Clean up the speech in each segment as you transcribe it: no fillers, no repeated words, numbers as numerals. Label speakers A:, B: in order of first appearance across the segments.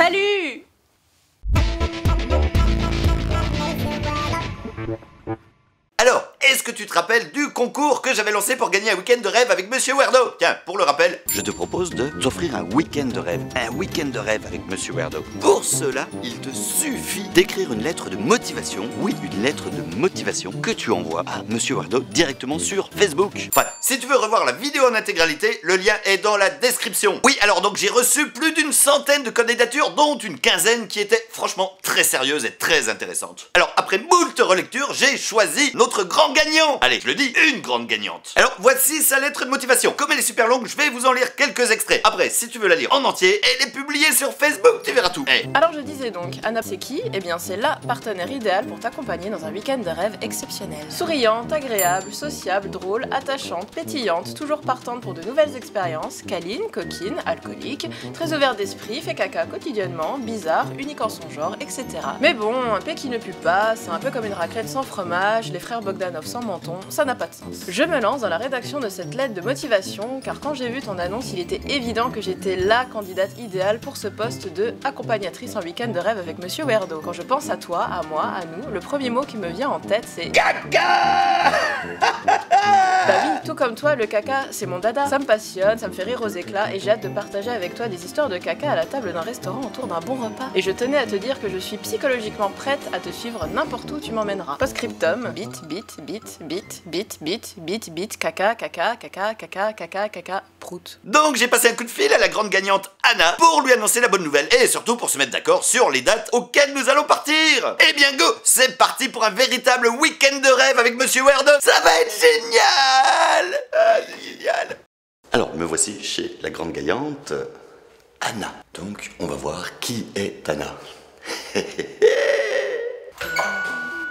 A: Salut!
B: Alors, est-ce que tu te rappelles du concours que j'avais lancé pour gagner un week-end de rêve avec Monsieur Werdo? Tiens, pour le rappel, je te propose de t'offrir un week-end de rêve. Un week-end de rêve avec Monsieur Werdo. Pour cela, il te suffit d'écrire une lettre de motivation. Oui, une lettre de motivation que tu envoies à Monsieur Werdo directement sur Facebook. Enfin, si tu veux revoir la vidéo en intégralité, le lien est dans la description. Oui, alors donc j'ai reçu plus d'une centaine de candidatures, dont une quinzaine qui étaient franchement très sérieuses et très intéressantes. Alors, après moult relectures, j'ai choisi notre grand gagnant. Allez, je le dis, une grande gagnante. Alors, voici sa lettre de motivation. Comme elle est super longue, je vais vous en lire quelques extraits. Après, si tu veux la lire en entier, elle est publiée sur Facebook, tu verras tout. Hey.
A: Alors je disais donc, Anna c'est qui? Eh bien c'est la partenaire idéale pour t'accompagner dans un week-end de rêve exceptionnel. Souriante, agréable, sociable, drôle, attachante, pétillante, toujours partante pour de nouvelles expériences, câline, coquine, alcoolique, très ouverte d'esprit, fait caca quotidiennement, bizarre, unique en son genre, etc. Mais bon, un paix qui ne pue pas, c'est un peu comme une raclette sans fromage, les frères Bogdanov sans menton, ça n'a pas de sens. Je me lance dans la rédaction de cette lettre de motivation, car quand j'ai vu ton annonce, il était évident que j'étais la candidate idéale pour ce poste de accompagnatrice en week-end de rêve avec Monsieur Werdo. Quand je pense à toi, à moi, à nous, le premier mot qui me vient en tête c'est
B: Caca.
A: Bah oui, tout comme toi, le caca, c'est mon dada. Ça me passionne, ça me fait rire aux éclats et j'ai hâte de partager avec toi des histoires de caca à la table d'un restaurant autour d'un bon repas. Et je tenais à te dire que je suis psychologiquement prête à te suivre n'importe où tu m'emmèneras. Post-scriptum, bit, caca, prout.
B: Donc j'ai passé un coup de fil à la grande gagnante Anna pour lui annoncer la bonne nouvelle et surtout pour se mettre d'accord sur les dates auxquelles nous allons partir. Eh bien go, c'est parti pour un véritable week-end de rêve avec Monsieur Werdo. Ça va être génial. Ah, c'est génial. Alors me voici chez la grande gagnante Anna. Donc on va voir qui est Anna.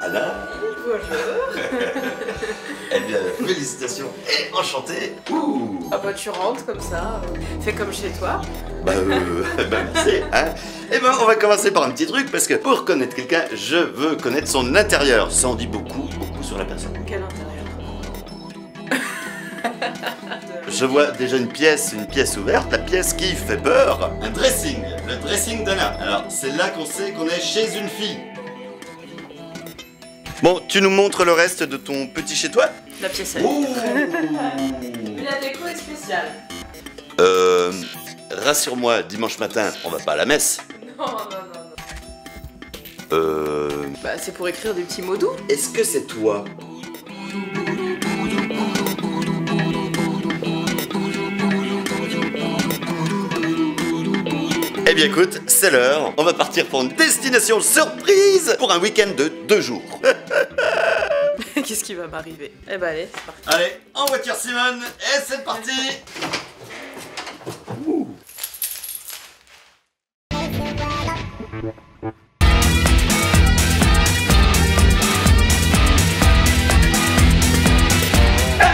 B: Anna.
A: Bonjour.
B: Eh bien, félicitations et enchanté. Ouh.
A: Ah bah tu rentres comme ça, fais comme chez toi.
B: Bah merci, hein. Eh ben, on va commencer par un petit truc, parce que pour connaître quelqu'un, je veux connaître son intérieur. Ça en dit beaucoup sur la personne.
A: Quel intérieur?
B: Je vois déjà une pièce ouverte, la pièce qui fait peur. Un dressing, le dressing d'Anna. Alors, c'est là qu'on sait qu'on est chez une fille. Bon, tu nous montres le reste de ton petit chez toi?
A: La pièce est. La déco est spéciale.
B: Rassure-moi, dimanche matin, on va pas à la messe.
A: Non. Bah c'est pour écrire des petits mots doux.
B: Est-ce que c'est toi? Eh bien écoute, c'est l'heure. On va partir pour une destination surprise pour un week-end de 2 jours.
A: Qu'est-ce qui va m'arriver? Eh bah allez, c'est parti.
B: Allez, en voiture Simone, et c'est parti.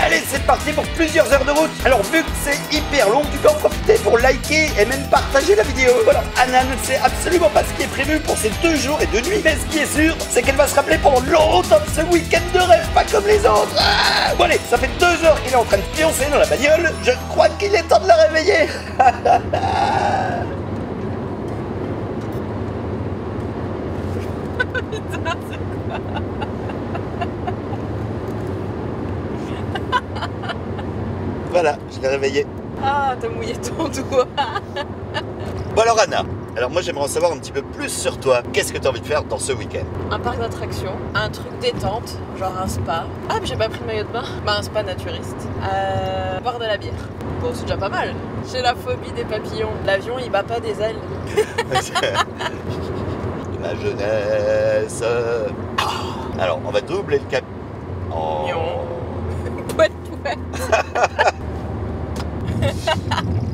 B: Allez, c'est parti pour plusieurs heures de route. Alors vu que c'est hyper long, tu peux en profiter pour liker et même partager la vidéo. Voilà, Anna ne sait absolument pas ce qui est prévu pour ces 2 jours et 2 nuits. Mais ce qui est sûr, c'est qu'elle va se rappeler pendant longtemps de ce week-end de rêve, pas comme les autres. Ah bon allez, ça fait 2 heures qu'il est en train de pioncer dans la bagnole. Je crois qu'il est temps de la réveiller.
A: Putain, c'est quoi?
B: Voilà, je l'ai réveillé.
A: Ah, t'as mouillé ton doigt.
B: Bon alors Anna, alors moi j'aimerais en savoir un petit peu plus sur toi. Qu'est-ce que tu as envie de faire dans ce week-end?
A: Un parc d'attractions, un truc détente, genre un spa. Ah, mais j'ai pas pris le maillot de bain. Bah, un spa naturiste. Boire de la bière. Bon, c'est déjà pas mal. J'ai la phobie des papillons. L'avion, il bat pas des ailes.
B: De ma jeunesse. Ah. Alors, on va doubler le cap. Oh.
A: Pouette.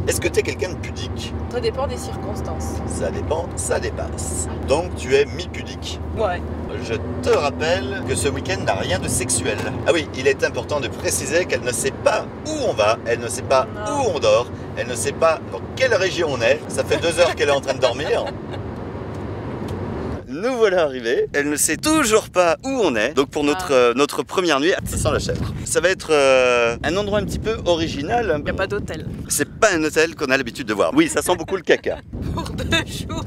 B: Est-ce que tu es quelqu'un de pudique?
A: Ça dépend des circonstances.
B: Ça dépend, ça dépasse. Donc tu es mi-pudique.
A: Ouais.
B: Je te rappelle que ce week-end n'a rien de sexuel. Ah oui, il est important de préciser qu'elle ne sait pas où on va, elle ne sait pas où on dort, elle ne sait pas dans quelle région on est. Ça fait 2 heures qu'elle est en train de dormir. nous voilà arrivés. Elle ne sait toujours pas où on est. Donc pour notre première nuit, ça sent la chèvre. Ça va être un endroit un petit peu original.
A: Il n'y a pas d'hôtel.
B: C'est pas un hôtel qu'on a l'habitude de voir. Oui, ça sent beaucoup le caca.
A: Pour 2 jours.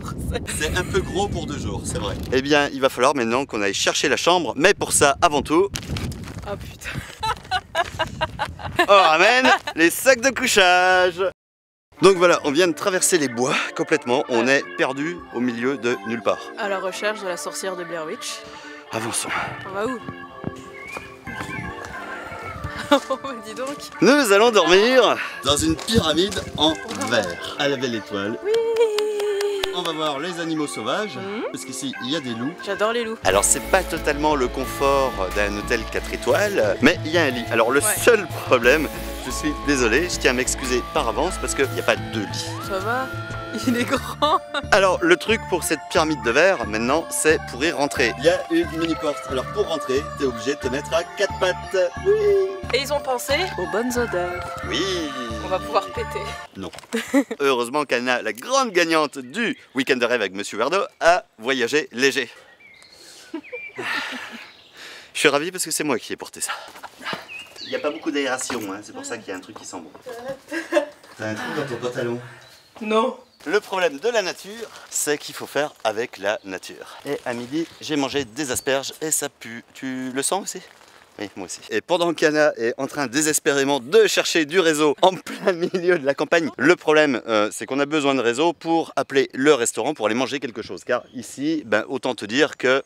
B: C'est un peu gros pour 2 jours, c'est vrai. Eh bien, il va falloir maintenant qu'on aille chercher la chambre. Mais pour ça, avant tout,
A: Oh putain.
B: on ramène les sacs de couchage. Donc voilà, on vient de traverser les bois complètement. On est perdu au milieu de nulle part.
A: À la recherche de la sorcière de Blair Witch.
B: Avançons.
A: On va où? Oh, dis donc.
B: Nous allons dormir dans une pyramide en verre, à la belle étoile.
A: Oui.
B: On va voir les animaux sauvages, parce qu'ici il y a des loups.
A: J'adore les loups.
B: Alors c'est pas totalement le confort d'un hôtel 4 étoiles, mais il y a un lit. Alors le seul problème, je suis désolé, je tiens à m'excuser par avance parce qu'il n'y a pas de lit.
A: Ça va? Il est grand.
B: Alors le truc pour cette pyramide de verre maintenant, c'est pour y rentrer. Il y a une mini porte. Alors pour rentrer, t'es obligé de te mettre à 4 pattes. Oui.
A: Et ils ont pensé aux bonnes odeurs.
B: Oui.
A: On va pouvoir péter.
B: Non. Heureusement qu'Anna, la grande gagnante du week-end de rêve avec Monsieur Werdo, a voyagé léger. Je suis ravi parce que c'est moi qui ai porté ça. Il n'y a pas beaucoup d'aération, hein. C'est pour ça qu'il y a un truc qui sent bon. T'as un trou dans ton pantalon?
A: Non.
B: Le problème de la nature, c'est qu'il faut faire avec la nature. Et à midi, j'ai mangé des asperges et ça pue. Tu le sens aussi? Oui, moi aussi. Et pendant qu'Anna est en train désespérément de chercher du réseau en plein milieu de la campagne, le problème, c'est qu'on a besoin de réseau pour appeler le restaurant pour aller manger quelque chose. Car ici, ben, autant te dire que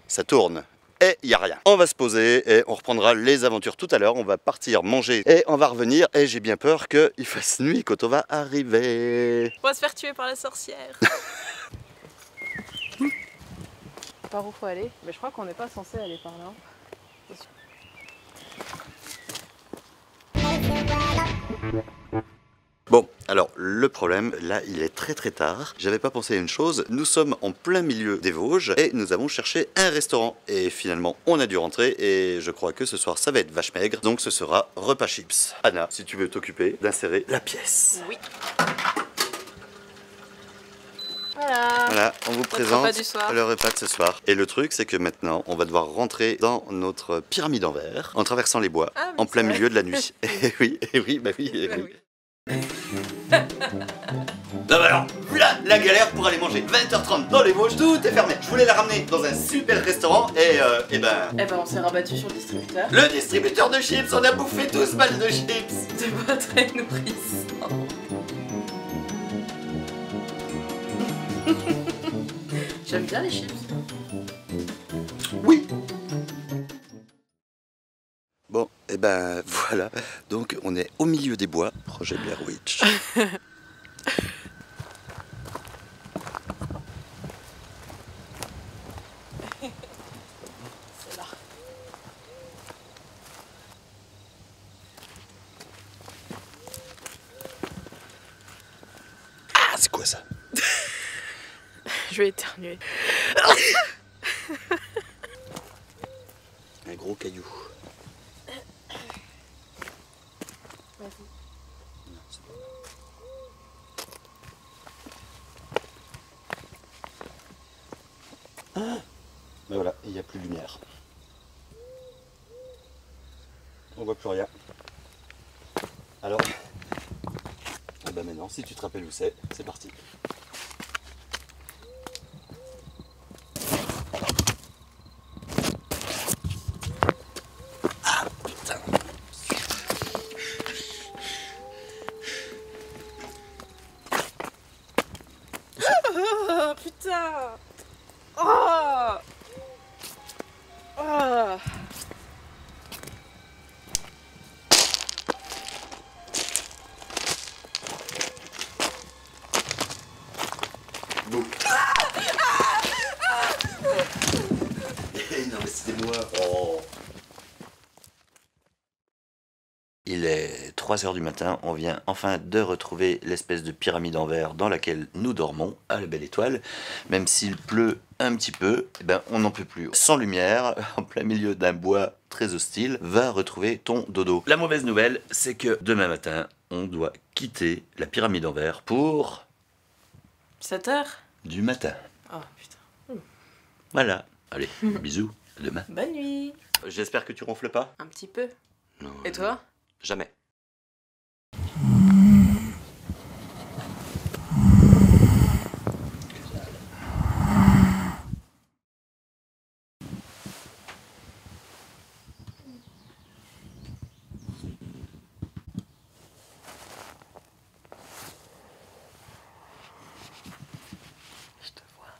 B: ça tourne. Et il n'y a rien. On va se poser et on reprendra les aventures tout à l'heure. On va partir manger et on va revenir. Et j'ai bien peur qu'il fasse nuit quand on va arriver.
A: On va se faire tuer par la sorcière. Par où faut aller? Mais je crois qu'on n'est pas censé aller par là.
B: Bon, alors le problème, là il est très tard. J'avais pas pensé à une chose, nous sommes en plein milieu des Vosges et nous avons cherché un restaurant. Et finalement on a dû rentrer et je crois que ce soir ça va être vache maigre. Donc ce sera repas chips. Anna, si tu veux t'occuper d'insérer la pièce.
A: Oui. Voilà.
B: Voilà, on vous présente
A: repas du soir.
B: le repas de ce soir. Et le truc, c'est que maintenant, on va devoir rentrer dans notre pyramide en verre, en traversant les bois, en plein milieu de la nuit. Et oui, bah oui, et oui. Non, bah alors, voilà la galère pour aller manger. 20h30 dans les Vosges, tout est fermé. Je voulais la ramener dans un super restaurant et ben...
A: Eh ben, on s'est rabattu sur le distributeur.
B: Le distributeur de chips, on a bouffé 12 balles de chips.
A: C'est pas très nourrissant. J'aime bien les chips.
B: Oui. Bon, et ben voilà, donc on est au milieu des bois, projet Blair Witch.
A: C'est là.
B: Ah, c'est quoi ça?
A: Je vais éternuer.
B: Un gros caillou.
A: Vas-y.
B: Non, c'est pas là. Ah, ben voilà, il n'y a plus de lumière. On voit plus rien. Alors, eh ben maintenant, si tu te rappelles où c'est parti.
A: Oh putain! Oh! Oh!
B: Bon. Non mais c'était moi. Oh. Il est 3h du matin, on vient enfin de retrouver l'espèce de pyramide en verre dans laquelle nous dormons, à la belle étoile. Même s'il pleut un petit peu, eh ben, on n'en peut plus. Sans lumière, en plein milieu d'un bois très hostile, va retrouver ton dodo. La mauvaise nouvelle, c'est que demain matin, on doit quitter la pyramide en verre pour...
A: 7h?
B: du matin.
A: Oh putain.
B: Voilà. Allez, bisous, à demain.
A: Bonne nuit.
B: J'espère que tu ronfles pas.
A: Un petit peu.
B: Non.
A: Et toi?
B: Jamais. Je te vois.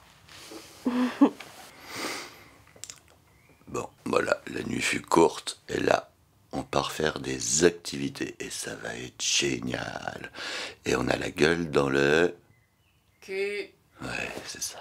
B: Bon, voilà, la nuit fut courte et là, on part faire des activités et ça va être génial. Et on a la gueule dans le...
A: Cul.
B: Ouais, c'est ça.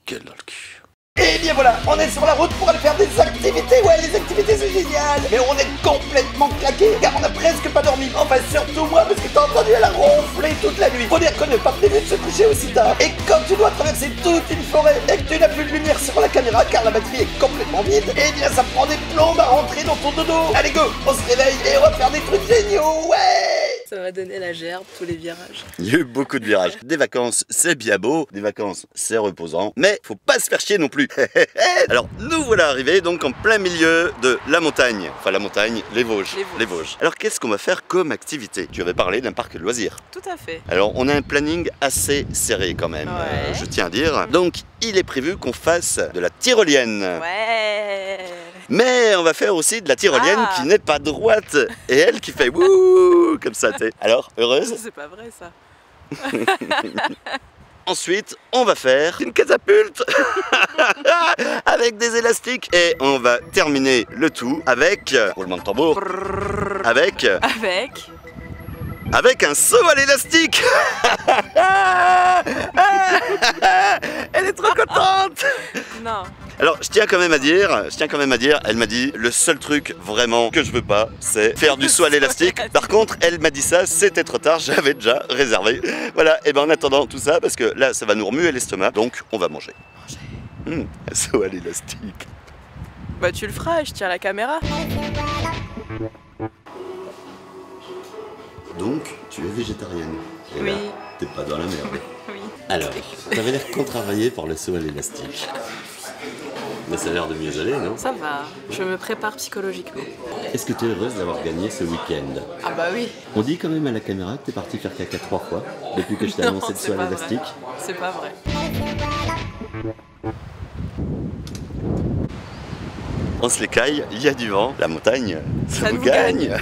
B: Gueule dans le cul. Et bien voilà, on est sur la route pour aller faire des activités. Ouais, les activités c'est génial. Mais on est complètement claqué car on a presque pas dormi. Enfin, surtout moi parce que t'as entendu elle a ronflé toute la nuit. Faut dire qu'on n'est pas prévu de se coucher aussi tard. Et quand tu dois traverser toute une forêt et que tu n'as plus de lumière sur la caméra car la batterie est complètement vide, eh bien ça prend des plombes à rentrer dans ton dodo. Allez go, on se réveille et on va faire des trucs géniaux. Ouais.
A: Ça m'a donné la gerbe, tous les virages.
B: Il y a eu beaucoup de virages. Des vacances, c'est bien beau. Des vacances, c'est reposant. Mais faut pas se faire chier non plus. Alors, nous voilà arrivés donc en plein milieu de la montagne. Enfin, la montagne, les Vosges. Les Vosges. Alors, qu'est-ce qu'on va faire comme activité? Tu avais parlé d'un parc de loisirs.
A: Tout à fait.
B: Alors, on a un planning assez serré quand même,
A: Ouais.
B: je tiens à dire. Donc, il est prévu qu'on fasse de la tyrolienne.
A: Ouais.
B: Mais on va faire aussi de la tyrolienne qui n'est pas droite. Et elle qui fait wouh comme ça, t'es. Alors, heureuse?
A: C'est pas vrai ça.
B: Ensuite, on va faire une catapulte avec des élastiques. Et on va terminer le tout avec... roulement de tambour. Avec un saut à l'élastique. Elle est trop contente.
A: Non.
B: Alors, je tiens quand même à dire, elle m'a dit, le seul truc vraiment que je veux pas, c'est faire du saut à l'élastique. Par contre, elle m'a dit ça, c'était trop tard, j'avais déjà réservé. Voilà, et ben en attendant tout ça, parce que là, ça va nous remuer l'estomac, donc on va manger. Un saut à l'élastique.
A: Bah tu le feras, je tiens la caméra.
B: Donc, tu es végétarienne. Et
A: Oui.
B: là, t'es pas dans la merde.
A: Oui.
B: Alors, t'avais l'air contrarié par le saut à l'élastique. Mais ça a l'air de mieux aller, non?
A: Ça va, je me prépare psychologiquement.
B: Est-ce que tu es heureuse d'avoir gagné ce week-end?
A: Ah bah oui.
B: On dit quand même à la caméra que t'es parti faire caca 3 fois depuis que je t'ai
A: Non,
B: annoncé le
A: c'est
B: saut à
A: pas vrai.
B: l'élastique.
A: C'est pas vrai.
B: On se les caille, il y a du vent, la montagne, ça
A: Ça
B: nous
A: nous
B: gagne.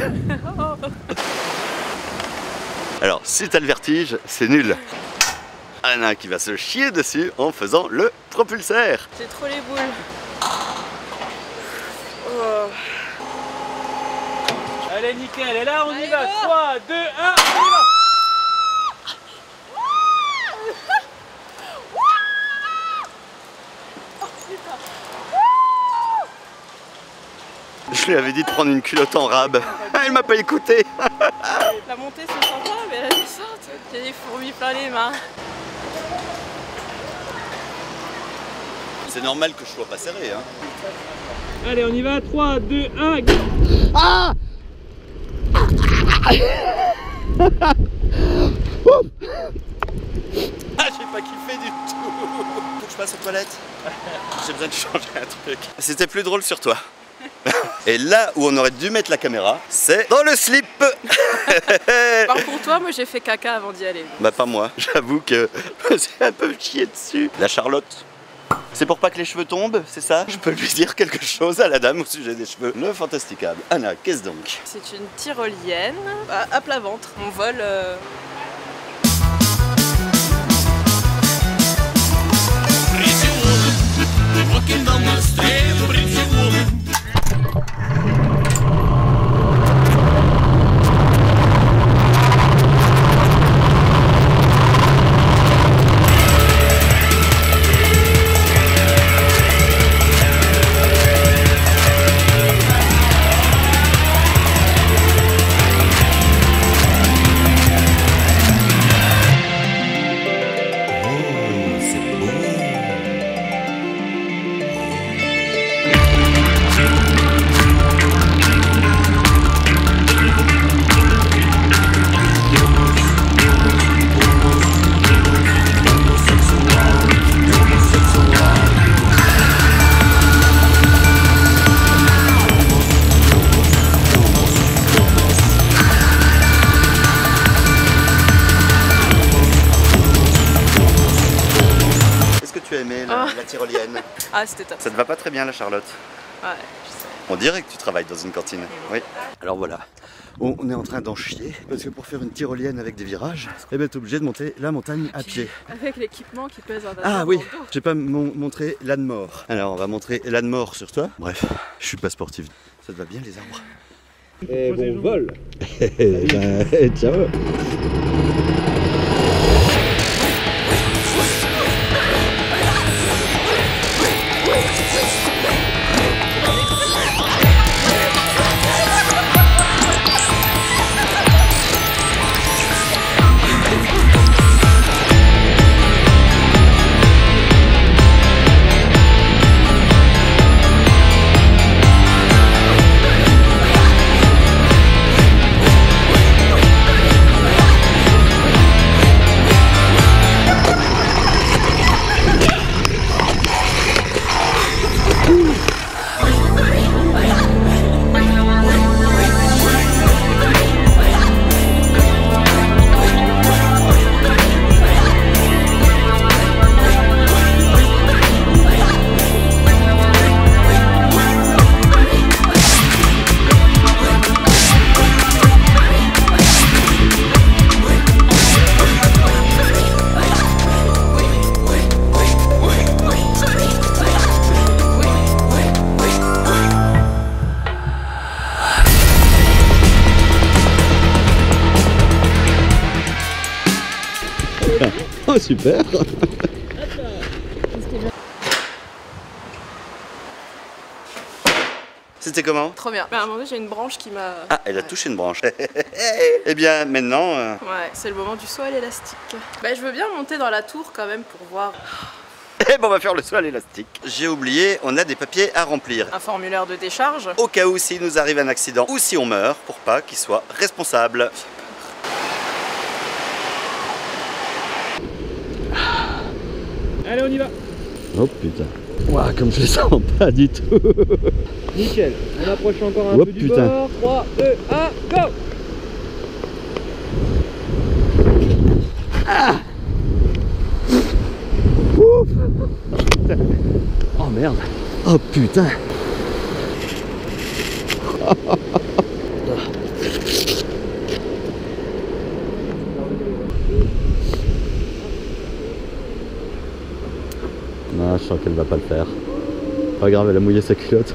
B: Alors, si t'as le vertige, c'est nul. Anna qui va se chier dessus en faisant le propulseur.
A: J'ai trop les boules. Oh.
C: Allez, nickel, et là on y va. 3, 2, 1, on y va.
B: Je lui avais dit de prendre une culotte en rab. Elle m'a pas écouté.
A: La montée c'est sympa, mais la descente, j'ai des fourmis plein les mains.
B: C'est normal que je sois pas serré, hein.
C: Allez, on y va. 3, 2, 1, go.
B: Ah, j'ai pas kiffé du tout. Faut que je passe aux toilettes. J'ai besoin de changer un truc. C'était plus drôle sur toi. Et là où on aurait dû mettre la caméra, c'est dans le slip.
A: Par pour toi, moi j'ai fait caca avant d'y aller.
B: Bah pas moi, j'avoue que c'est un peu chié dessus. La Charlotte, c'est pour pas que les cheveux tombent, c'est ça? Je peux lui dire quelque chose à la dame au sujet des cheveux. Le fantasticable. Anna, qu'est-ce donc?
A: C'est une tyrolienne à plat ventre. On vole...
D: Walking down the street, pretty woman.
A: Ah, c'était top.
B: Ça te va pas très bien, la Charlotte?
A: Ouais, je sais.
B: On dirait que tu travailles dans une cantine. Oui. Alors voilà, on est en train d'en chier parce que pour faire une tyrolienne avec des virages, eh ben t'es obligé de monter la montagne à pied.
A: Avec l'équipement qui pèse un
B: Ah oui, j'ai pas montré l'âne mort. Alors on va montrer l'âne mort sur toi. Bref, je suis pas sportif. Ça te va bien les arbres?
C: Et bon vol.
B: Ciao. Oh super. C'était comment?
A: Trop bien. À un moment donné, j'ai une branche qui m'a...
B: Ah, elle a touché une branche. Eh bien, maintenant...
A: Ouais, c'est le moment du saut à l'élastique. Bah, je veux bien monter dans la tour quand même pour voir
B: Eh ben, on va faire le saut à l'élastique. J'ai oublié, on a des papiers à remplir.
A: un formulaire de décharge.
B: Au cas où s'il nous arrive un accident ou si on meurt, pour pas qu'il soit responsable.
C: Allez, on y va.
E: Oh putain. Ouah, comme je le sens pas du tout.
C: Nickel. On approche encore un
E: Oh,
C: peu du
E: putain.
C: bord. 3, 2, 1, go.
E: Oh merde. Oh putain. Non, je sens qu'elle va pas le faire. Pas grave, elle a mouillé sa culotte.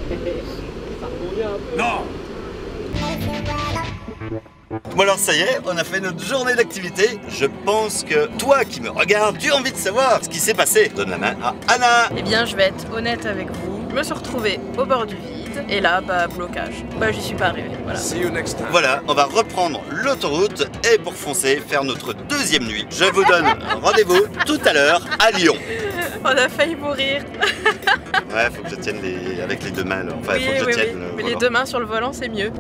B: Bon alors ça y est, on a fait notre journée d'activité. Je pense que toi qui me regardes, tu as envie de savoir ce qui s'est passé. Donne la main à Anna.
A: Eh bien, je vais être honnête avec vous. Je me suis retrouvée au bord du vide. Et là, bah, blocage. Bah, j'y suis pas arrivée. Voilà.
B: Voilà, on va reprendre l'autoroute et pour foncer, faire notre deuxième nuit. Je vous donne rendez-vous tout à l'heure à Lyon.
A: On a failli mourir.
B: Ouais, faut que je tienne avec les deux mains là. Enfin,
A: Oui,
B: faut que je
A: oui,
B: tienne
A: oui.
B: le
A: Mais les
B: volant.
A: deux mains sur le volant, c'est mieux.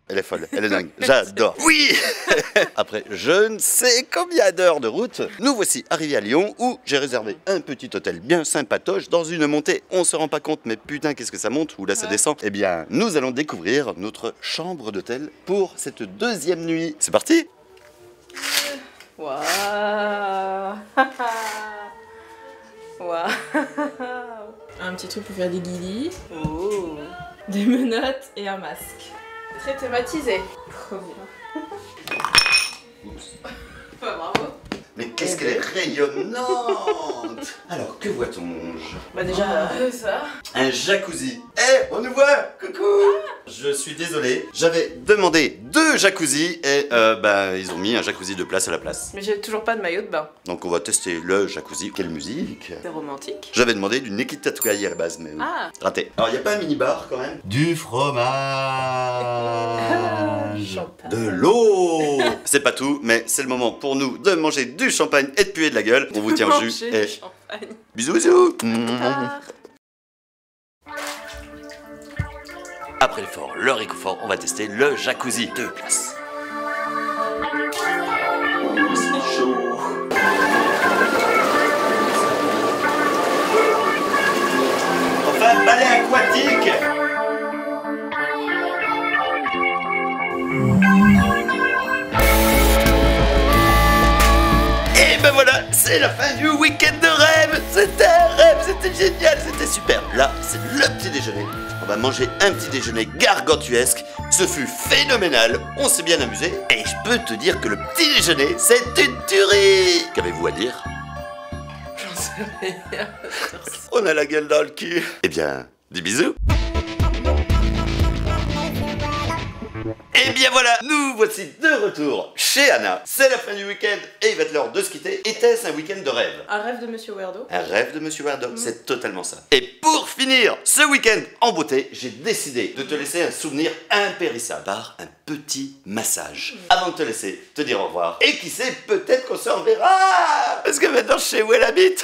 B: Elle est folle, elle est dingue, j'adore. Oui. Après je ne sais combien d'heures de route, nous voici arrivés à Lyon où j'ai réservé un petit hôtel bien sympatoche dans une montée. On se rend pas compte, mais putain qu'est-ce que ça monte ou là ça descend. Eh bien, nous allons découvrir notre chambre d'hôtel pour cette deuxième nuit. C'est parti.
A: Waouh. Waouh. Un petit truc pour faire des guilis. Oh. Des menottes et un masque. Très thématisé. Trop bien. Bah, bravo.
B: Mais qu'est-ce qu'elle est rayonnante. Alors, que voit-on?
A: Bah déjà, ça.
B: Un jacuzzi. Eh, on nous voit. Coucou. Je suis désolé, j'avais demandé 2 jacuzzis et ils ont mis un jacuzzi de place à la place.
A: Mais j'ai toujours pas de maillot de bain.
B: Donc on va tester le jacuzzi. Quelle musique.
A: C'est romantique.
B: J'avais demandé du Nikit Tatouaille à la base, mais
A: Ah.
B: raté. Alors il n'y a pas un mini-bar quand même? Du fromage.
A: Champagne.
B: De l'eau. C'est pas tout, mais c'est le moment pour nous de manger du champagne et de puer de la gueule. On vous tient au jus.
A: Manger
B: Et
A: du champagne.
B: bisous bisous.
A: Ah.
B: Après l'effort, le réconfort, on va tester le jacuzzi de place. C'est chaud. Enfin, balai aquatique. Et Et ben voilà, c'est la fin du week-end de rêve. C'était un rêve, c'était génial, c'était super. Là, c'est le petit déjeuner. On va manger un petit déjeuner gargantuesque. Ce fut phénoménal, on s'est bien amusé. Et je peux te dire que le petit déjeuner, c'est une tuerie. Qu'avez-vous à dire?
A: J'en sais rien.
B: On a la gueule dans le cul. Eh bien, des bisous. Et bien voilà, nous voici de retour chez Anna. C'est la fin du week-end et il va être l'heure de se quitter. Était-ce un week-end de rêve?
A: Un rêve de Monsieur Weirdo.
B: Un rêve de Monsieur Weirdo, c'est totalement ça. Et pour finir ce week-end en beauté, j'ai décidé de te laisser un souvenir impérissable par un petit massage. Avant de te laisser te dire au revoir. Et qui sait, peut-être qu'on se reverra. Parce que maintenant je sais où elle habite.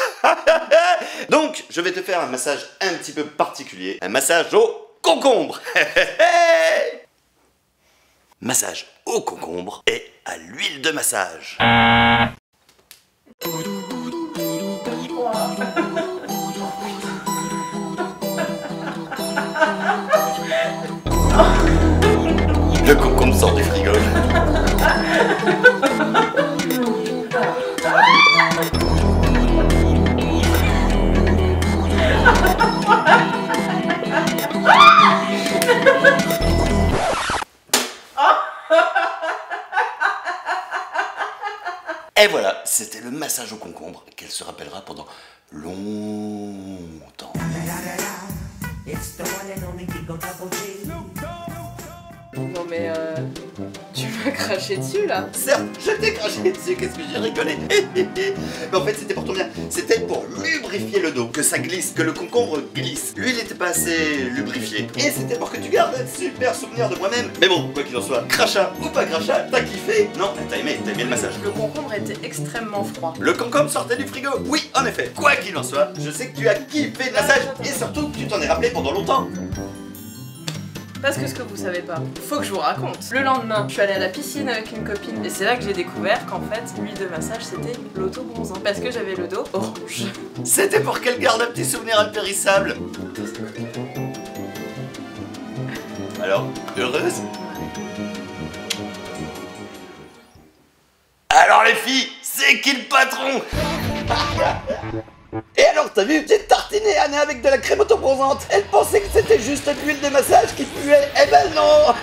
B: Donc, je vais te faire un massage un petit peu particulier. Un massage au concombre. Massage au concombre et à l'huile de massage. Le concombre sort du frigo. Et voilà, c'était le massage au concombre qu'elle se rappellera pendant longtemps.
A: Non mais tu m'as craché dessus là.
B: Certes, je t'ai craché dessus, qu'est-ce que j'ai rigolé. Mais en fait, c'était pour ton bien. C'était pour lubrifier le dos, que ça glisse, que le concombre glisse. Lui, il n'était pas assez lubrifié. Et c'était pour que tu gardes un super souvenir de moi-même. Mais bon, quoi qu'il en soit, crachat ou pas crachat, t'as kiffé? Non, t'as aimé le massage.
A: Le concombre était extrêmement froid.
B: Le concombre sortait du frigo. Oui, en effet. Quoi qu'il en soit, je sais que tu as kiffé le massage et surtout que tu t'en es rappelé pendant longtemps.
A: Parce que ce que vous savez pas, faut que je vous raconte. Le lendemain, je suis allée à la piscine avec une copine et c'est là que j'ai découvert qu'en fait, l'huile de massage c'était l'auto-bronzant. Parce que j'avais le dos orange.
B: C'était pour qu'elle garde un petit souvenir impérissable. Alors, heureuse? Alors les filles, c'est qui le patron? Et alors, t'as vu, j'ai tartiné Anna avec de la crème auto-bronzante. Elle pensait que c'était juste de l'huile de massage qui puait. Eh ben non.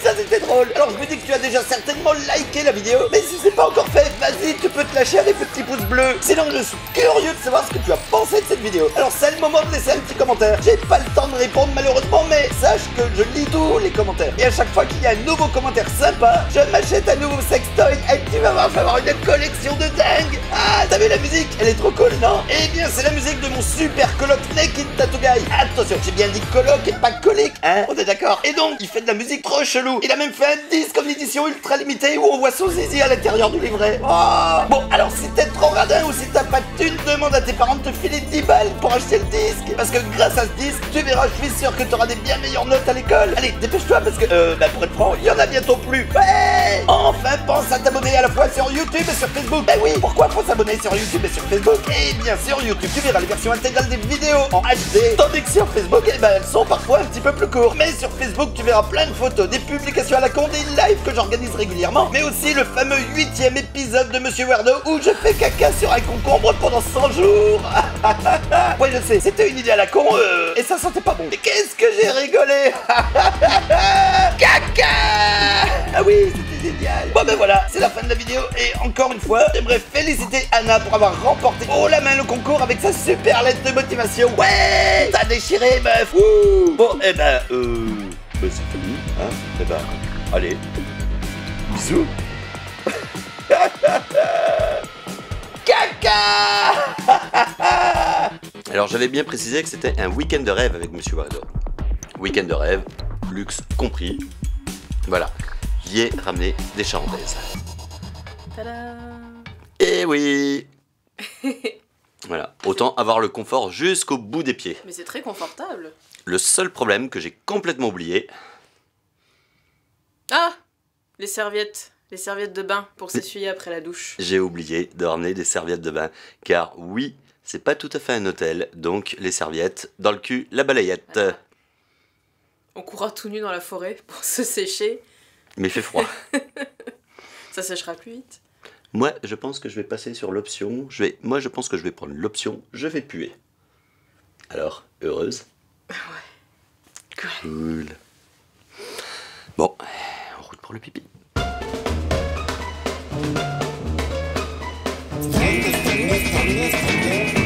B: Ça c'était drôle. Alors je me dis que tu as déjà certainement liké la vidéo. Mais si c'est pas encore fait, vas-y, tu peux te lâcher avec le petit pouce bleu. Sinon je suis curieux de savoir ce que tu as pensé de cette vidéo. Alors c'est le moment de laisser un petit commentaire. J'ai pas le temps de répondre malheureusement, mais sache que je lis tous les commentaires. Et à chaque fois qu'il y a un nouveau commentaire sympa, je m'achète un nouveau sextoy. Et tu vas voir, je vais avoir une collection de dingue. Ah, t'as vu la musique? Elle est trop cool, non? Eh bien c'est la musique de mon super coloc Naked Tattoo Guy. Attention, j'ai bien dit coloc et pas colique, hein? On est d'accord? Et donc, il fait de la musique trop chelou. Il a même fait un disque en édition ultra limitée où on voit son zizi à l'intérieur du livret. Oh. Bon, alors si t'es trop radin ou si t'as pas de thune, demande à tes parents de te filer 10 balles pour acheter le disque. Parce que grâce à ce disque, tu verras, je suis sûr que t'auras des bien meilleures notes à l'école. Allez, dépêche-toi parce que, pour être franc, il y en a bientôt plus. Ouais. Enfin, pense à t'abonner à la fois sur YouTube et sur Facebook. Ben oui, pourquoi faut s'abonner sur YouTube et sur Facebook? Eh bien, sur YouTube, tu verras les versions intégrales des vidéos en HD. Tandis que sur Facebook, eh ben, elles sont parfois un petit peu plus courtes. Mais sur Facebook, tu verras plein de photos, des publications à la con, des lives que j'organise régulièrement. Mais aussi le fameux 8e épisode de Monsieur Weirdo où je fais caca sur un concombre pendant 100 jours. Ouais, je sais, c'était une idée à la con et ça sentait pas bon. Mais qu'est-ce que j'ai rigolé. Caca. Ah oui, c'était génial. Bon ben voilà, c'est la fin de la vidéo et encore une fois, j'aimerais féliciter Anna pour avoir remporté haut la main le concours avec sa super lettre de motivation. Ouais, t'as déchiré meuf. Ouh. Bon et ben c'est fini, hein. Et ben allez, bisous. Caca. Alors j'avais bien précisé que c'était un week-end de rêve avec Monsieur Weirdo. Week-end de rêve, luxe compris. Voilà, j'y ai ramené des charentaises.
A: Tada.
B: Eh oui. Voilà, autant avoir le confort jusqu'au bout des pieds.
A: Mais c'est très confortable.
B: Le seul problème que j'ai complètement oublié...
A: Ah, les serviettes de bain pour s'essuyer après la douche.
B: J'ai oublié de ramener des serviettes de bain. Car oui, c'est pas tout à fait un hôtel, donc les serviettes, dans le cul, la balayette.
A: Ah. On courra tout nu dans la forêt pour se sécher.
B: Mais il fait froid.
A: Ça séchera plus vite.
B: Moi, je pense que je vais passer sur l'option. Moi, je pense que je vais prendre l'option. Je vais puer. Alors, heureuse?
A: Ouais.
B: Cool. Bon, en route pour le pipi.
F: Stand, stand, stand, stand.